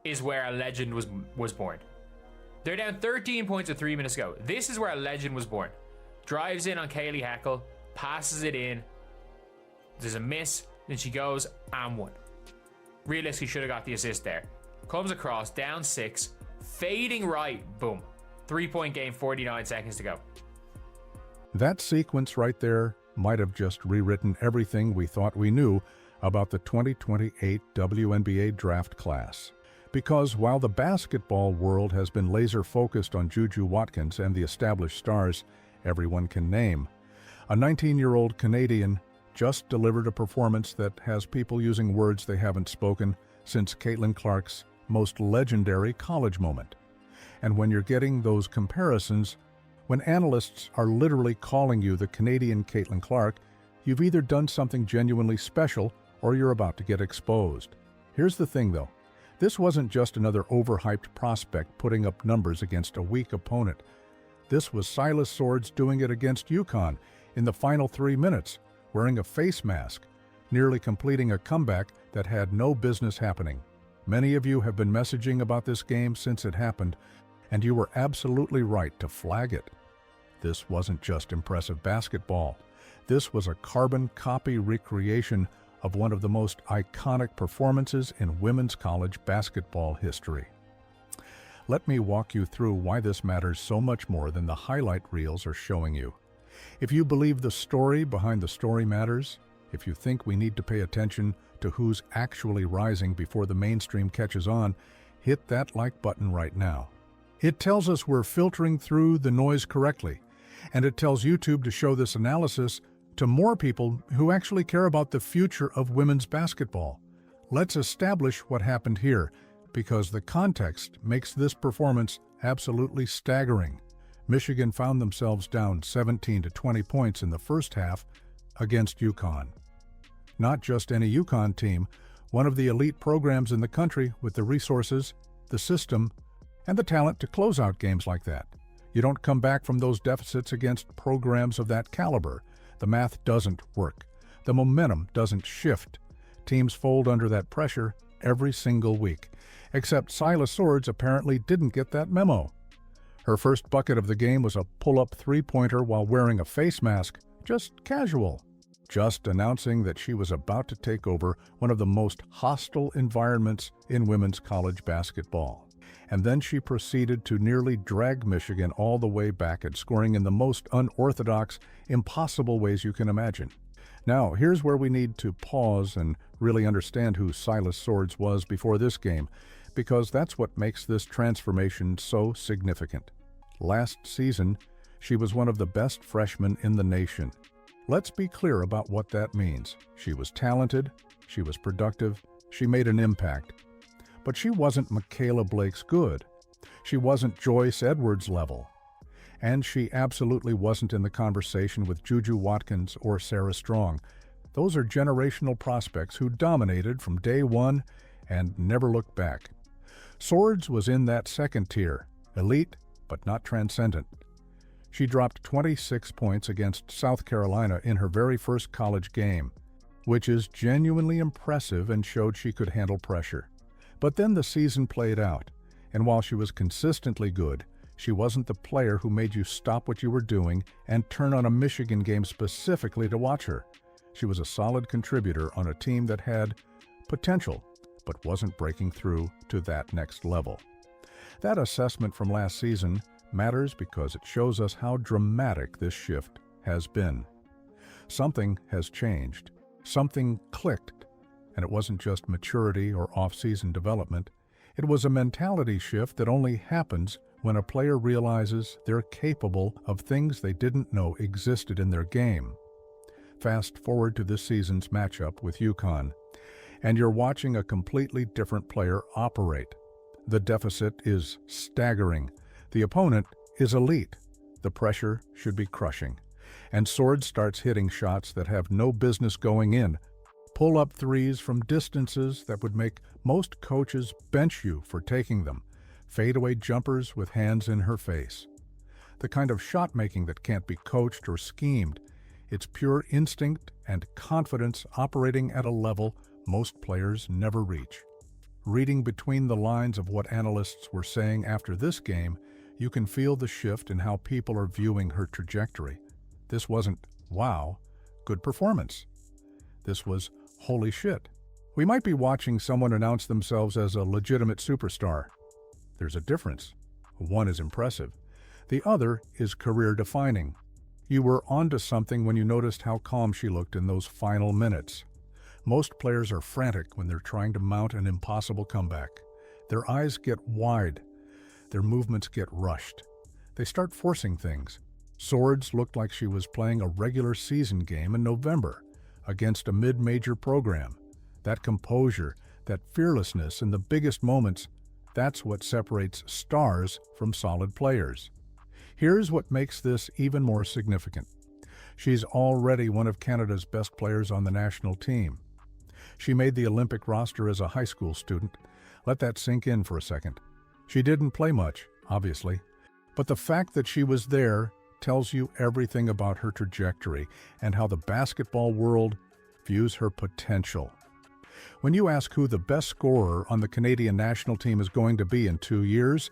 is where a legend was born. They're down 13 points with 3 minutes to go. This is where a legend was born. Drives in on Kaylee Heckle, passes it in. There's a miss, then she goes and one. Realistically, should have got the assist there. Comes across, down 6, fading right, boom. 3-point game, 49 seconds to go. That sequence right there might have just rewritten everything we thought we knew about the 2028 WNBA draft class. Because while the basketball world has been laser-focused on Juju Watkins and the established stars everyone can name, a 19-year-old Canadian just delivered a performance that has people using words they haven't spoken since Caitlin Clark's most legendary college moment. And when you're getting those comparisons, when analysts are literally calling you the Canadian Caitlin Clark, you've either done something genuinely special or you're about to get exposed. Here's the thing though, this wasn't just another overhyped prospect putting up numbers against a weak opponent. This was Silas Swords doing it against UConn in the final 3 minutes, wearing a face mask, nearly completing a comeback that had no business happening. Many of you have been messaging about this game since it happened, and you were absolutely right to flag it. This wasn't just impressive basketball. This was a carbon copy recreation of one of the most iconic performances in women's college basketball history. Let me walk you through why this matters so much more than the highlight reels are showing you. If you believe the story behind the story matters, if you think we need to pay attention to who's actually rising before the mainstream catches on, hit that like button right now. It tells us we're filtering through the noise correctly, and it tells YouTube to show this analysis to more people who actually care about the future of women's basketball. Let's establish what happened here, because the context makes this performance absolutely staggering. Michigan found themselves down 17 to 20 points in the first half against UConn. Not just any UConn team, one of the elite programs in the country with the resources, the system, and the talent to close out games like that. You don't come back from those deficits against programs of that caliber. The math doesn't work. The momentum doesn't shift. Teams fold under that pressure every single week. Except Silas Swords apparently didn't get that memo. Her first bucket of the game was a pull-up three-pointer while wearing a face mask, just casual. Just announcing that she was about to take over one of the most hostile environments in women's college basketball. And then she proceeded to nearly drag Michigan all the way back at scoring in the most unorthodox, impossible ways you can imagine. Now, here's where we need to pause and really understand who Silas Swords was before this game, because that's what makes this transformation so significant. Last season, she was one of the best freshmen in the nation. Let's be clear about what that means. She was talented, she was productive, she made an impact. But she wasn't Michaela Blake's good. She wasn't Joyce Edwards level. And she absolutely wasn't in the conversation with Juju Watkins or Sarah Strong. Those are generational prospects who dominated from day one and never looked back. Swords was in that second tier, elite but not transcendent. She dropped 26 points against South Carolina in her very first college game, which is genuinely impressive and showed she could handle pressure. But then the season played out, and while she was consistently good, she wasn't the player who made you stop what you were doing and turn on a Michigan game specifically to watch her. She was a solid contributor on a team that had potential, but wasn't breaking through to that next level. That assessment from last season matters because it shows us how dramatic this shift has been. Something has changed. Something clicked. And it wasn't just maturity or off-season development. It was a mentality shift that only happens when a player realizes they're capable of things they didn't know existed in their game. Fast forward to this season's matchup with UConn, and you're watching a completely different player operate. The deficit is staggering. The opponent is elite. The pressure should be crushing. And Swords starts hitting shots that have no business going in. Pull-up threes from distances that would make most coaches bench you for taking them. Fadeaway jumpers with hands in her face. The kind of shot-making that can't be coached or schemed. It's pure instinct and confidence operating at a level most players never reach. reading between the lines of what analysts were saying after this game, you can feel the shift in how people are viewing her trajectory. This wasn't, wow, good performance. This was, holy shit. We might be watching someone announce themselves as a legitimate superstar. There's a difference. One is impressive. The other is career-defining. You were onto something when you noticed how calm she looked in those final minutes. Most players are frantic when they're trying to mount an impossible comeback. Their eyes get wide. Their movements get rushed. They start forcing things. Swords looked like she was playing a regular season game in November against a mid-major program. That composure, that fearlessness in the biggest moments, that's what separates stars from solid players. Here's what makes this even more significant. She's already one of Canada's best players on the national team. She made the Olympic roster as a high school student. Let that sink in for a second. She didn't play much, obviously, but the fact that she was there tells you everything about her trajectory and how the basketball world views her potential. When you ask who the best scorer on the Canadian national team is going to be in 2 years,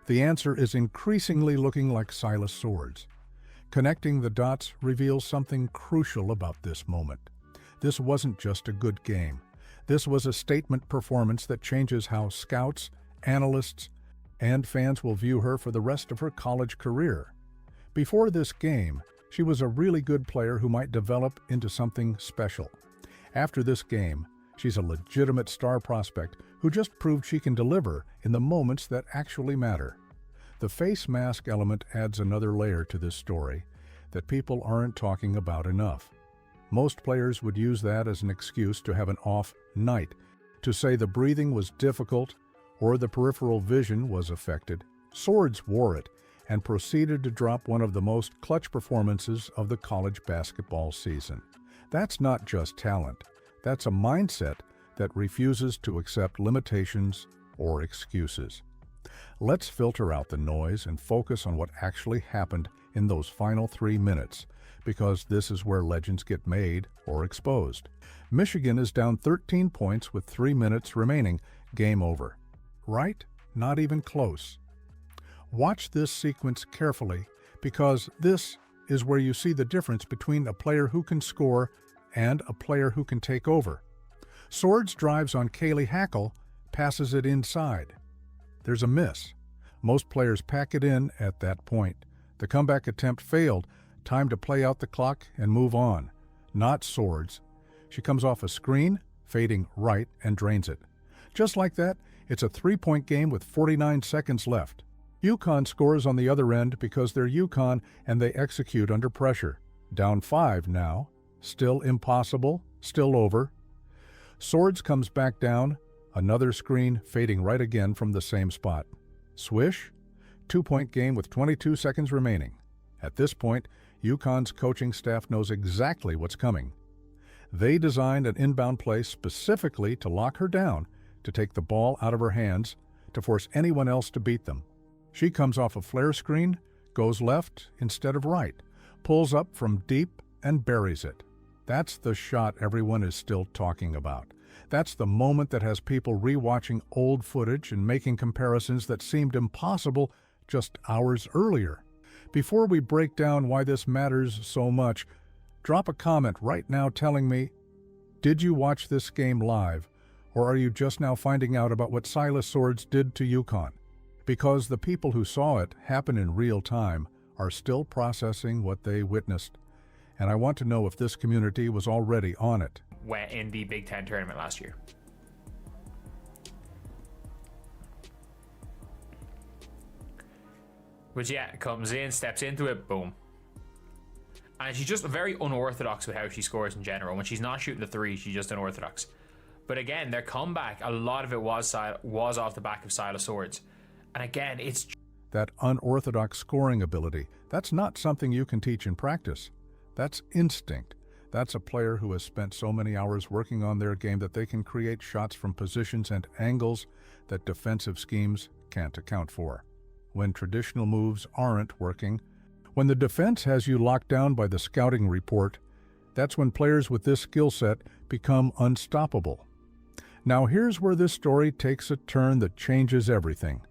the answer is increasingly looking like Silas Swords. Connecting the dots reveals something crucial about this moment. This wasn't just a good game. This was a statement performance that changes how scouts, analysts, and fans will view her for the rest of her college career. Before this game, she was a really good player who might develop into something special. After this game, she's a legitimate star prospect who just proved she can deliver in the moments that actually matter. The face mask element adds another layer to this story that people aren't talking about enough. Most players would use that as an excuse to have an off night, to say the breathing was difficult or the peripheral vision was affected. Swords wore it and proceeded to drop one of the most clutch performances of the college basketball season. That's not just talent. That's a mindset that refuses to accept limitations or excuses. Let's filter out the noise and focus on what actually happened in those final 3 minutes, because this is where legends get made or exposed. Michigan is down 13 points with 3 minutes remaining. Game over. Right? Not even close. Watch this sequence carefully, because this is where you see the difference between a player who can score and a player who can take over. Swords drives on Kaylee Hackle, passes it inside. There's a miss. Most players pack it in at that point. The comeback attempt failed. Time to play out the clock and move on. Not Swords. She comes off a screen, fading right, and drains it. Just like that, it's a 3-point game with 49 seconds left. UConn scores on the other end because they're UConn and they execute under pressure. Down 5 now. Still impossible. Still over. Swords comes back down. Another screen, fading right again from the same spot. Swish. 2-point game with 22 seconds remaining. At this point, UConn's coaching staff knows exactly what's coming. They designed an inbound play specifically to lock her down, to take the ball out of her hands, to force anyone else to beat them. She comes off a flare screen, goes left instead of right, pulls up from deep and buries it. That's the shot everyone is still talking about. That's the moment that has people rewatching old footage and making comparisons that seemed impossible just hours earlier. Before we break down why this matters so much, drop a comment right now telling me, did you watch this game live, or are you just now finding out about what Silas Swords did to UConn? Because the people who saw it happen in real time are still processing what they witnessed. And I want to know if this community was already on it. Went in the Big Ten tournament last year. Which, yeah, comes in, steps into it, boom. And she's just very unorthodox with how she scores in general. When she's not shooting the three, she's just unorthodox. But again, their comeback, a lot of it was off the back of Silas Swords. And again, it's... That unorthodox scoring ability, that's not something you can teach in practice. That's instinct. That's a player who has spent so many hours working on their game that they can create shots from positions and angles that defensive schemes can't account for. When traditional moves aren't working, when the defense has you locked down by the scouting report, that's when players with this skill set become unstoppable. Now here's where this story takes a turn that changes everything.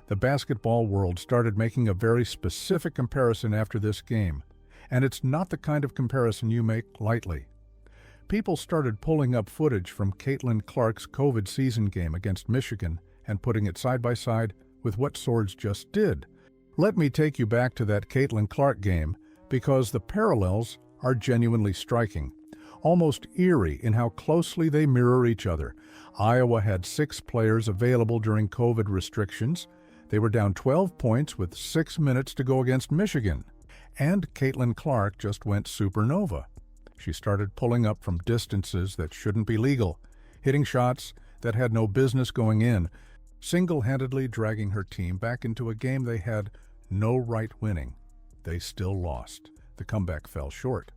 The basketball world started making a very specific comparison after this game, and it's not the kind of comparison you make lightly. People started pulling up footage from Caitlin Clark's COVID season game against Michigan and putting it side by side with what Swords just did. Let me take you back to that Caitlin Clark game because the parallels are genuinely striking, almost eerie in how closely they mirror each other. Iowa had 6 players available during COVID restrictions. They were down 12 points with 6 minutes to go against Michigan. And Caitlin Clark just went supernova. She started pulling up from distances that shouldn't be legal, hitting shots that had no business going in, single-handedly dragging her team back into a game they had no right winning. They still lost. The comeback fell short.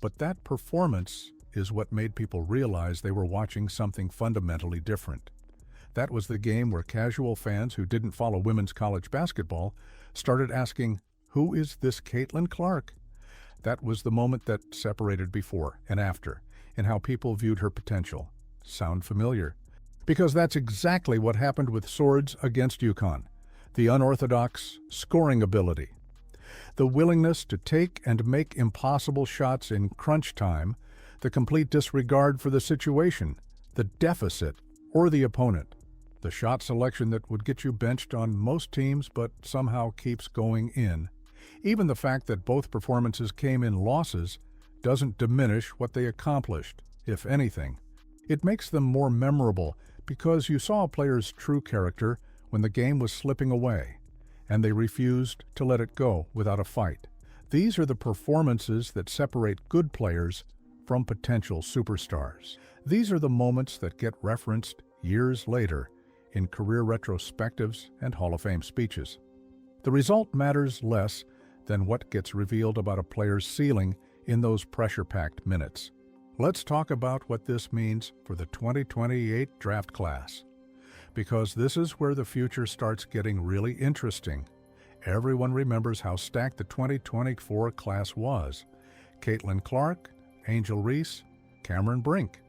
But that performance is what made people realize they were watching something fundamentally different. That was the game where casual fans who didn't follow women's college basketball started asking, "Who is this Caitlin Clark?" That was the moment that separated before and after, in how people viewed her potential. Sound familiar? Because that's exactly what happened with Swords against UConn. The unorthodox scoring ability. The willingness to take and make impossible shots in crunch time, the complete disregard for the situation, the deficit, or the opponent. The shot selection that would get you benched on most teams but somehow keeps going in. Even the fact that both performances came in losses doesn't diminish what they accomplished, if anything. It makes them more memorable because you saw a player's true character when the game was slipping away, and they refused to let it go without a fight. These are the performances that separate good players from potential superstars. These are the moments that get referenced years later in career retrospectives and Hall of Fame speeches. The result matters less than what gets revealed about a player's ceiling in those pressure-packed minutes. Let's talk about what this means for the 2028 draft class, because this is where the future starts getting really interesting. Everyone remembers how stacked the 2024 class was. Caitlin Clark, Angel Reese, Cameron Brink.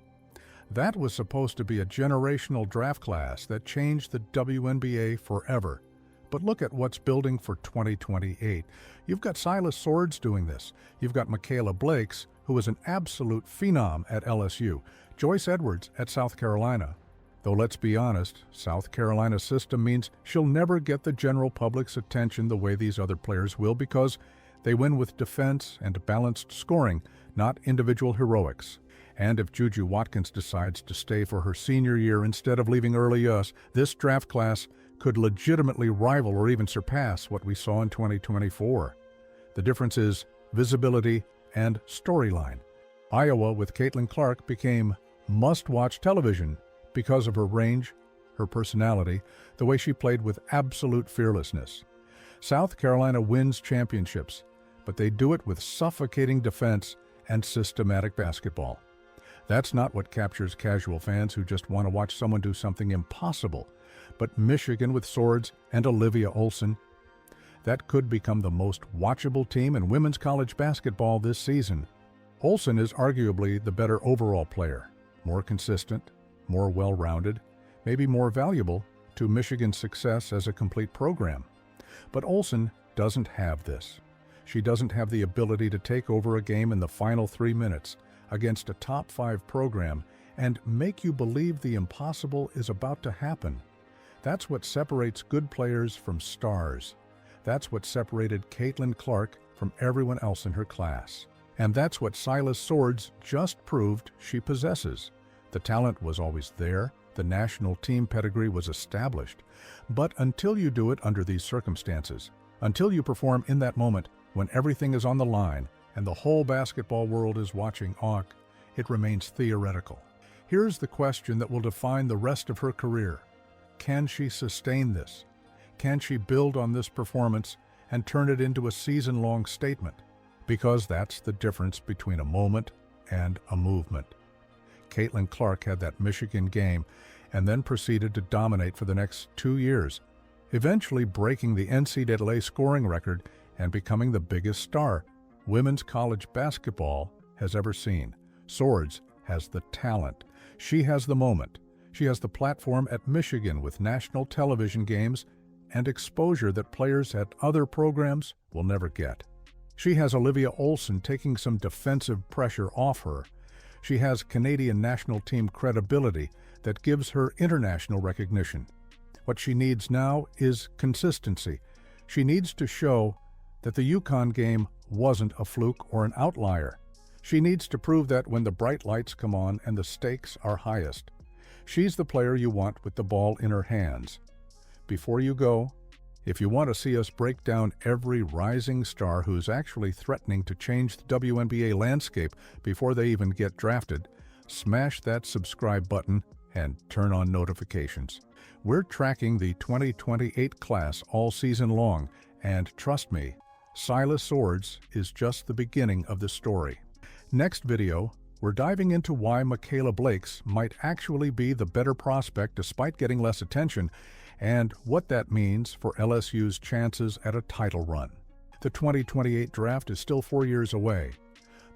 That was supposed to be a generational draft class that changed the WNBA forever. But look at what's building for 2028. You've got Silas Swords doing this. You've got Michaela Blakes, who is an absolute phenom at LSU. Joyce Edwards at South Carolina. Though let's be honest, South Carolina's system means she'll never get the general public's attention the way these other players will because they win with defense and balanced scoring, not individual heroics. And if Juju Watkins decides to stay for her senior year instead of leaving early, this draft class could legitimately rival or even surpass what we saw in 2024. The difference is visibility and storyline. Iowa with Caitlin Clark became must-watch television because of her range, her personality, the way she played with absolute fearlessness. South Carolina wins championships, but they do it with suffocating defense and systematic basketball. That's not what captures casual fans who just want to watch someone do something impossible. But Michigan with Swords and Olivia Olsen, that could become the most watchable team in women's college basketball this season. Olsen is arguably the better overall player, more consistent, more well-rounded, maybe more valuable to Michigan's success as a complete program. But Olsen doesn't have this. She doesn't have the ability to take over a game in the final 3 minutes against a top 5 program and make you believe the impossible is about to happen. That's what separates good players from stars. That's what separated Caitlin Clark from everyone else in her class. And that's what Silas Swords just proved she possesses. The talent was always there, the national team pedigree was established. But until you do it under these circumstances, until you perform in that moment when everything is on the line and the whole basketball world is watching, it remains theoretical. Here's the question that will define the rest of her career. Can she sustain this? Can she build on this performance and turn it into a season-long statement? Because that's the difference between a moment and a movement. Caitlin Clark had that Michigan game and then proceeded to dominate for the next 2 years, eventually breaking the NCAA scoring record and becoming the biggest star women's college basketball has ever seen. Swords has the talent. She has the moment. She has the platform at Michigan with national television games and exposure that players at other programs will never get. She has Olivia Olsen taking some defensive pressure off her. She has Canadian national team credibility that gives her international recognition. What she needs now is consistency. She needs to show that the UConn game wasn't a fluke or an outlier. She needs to prove that when the bright lights come on and the stakes are highest. She's the player you want with the ball in her hands. Before you go, if you want to see us break down every rising star who's actually threatening to change the WNBA landscape before they even get drafted, smash that subscribe button and turn on notifications. We're tracking the 2028 class all season long, and trust me, Silas Swords is just the beginning of the story. Next video, we're diving into why Michaela Blakes might actually be the better prospect despite getting less attention, and what that means for LSU's chances at a title run. The 2028 draft is still 4 years away,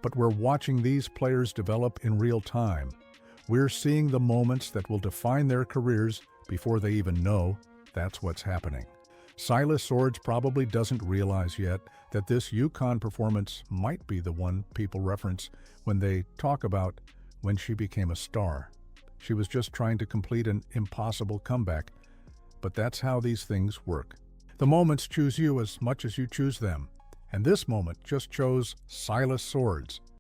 but we're watching these players develop in real time. We're seeing the moments that will define their careers before they even know that's what's happening. Silas Swords probably doesn't realize yet that this UConn performance might be the one people reference when they talk about when she became a star. She was just trying to complete an impossible comeback, but that's how these things work. The moments choose you as much as you choose them, and this moment just chose Silas Swords.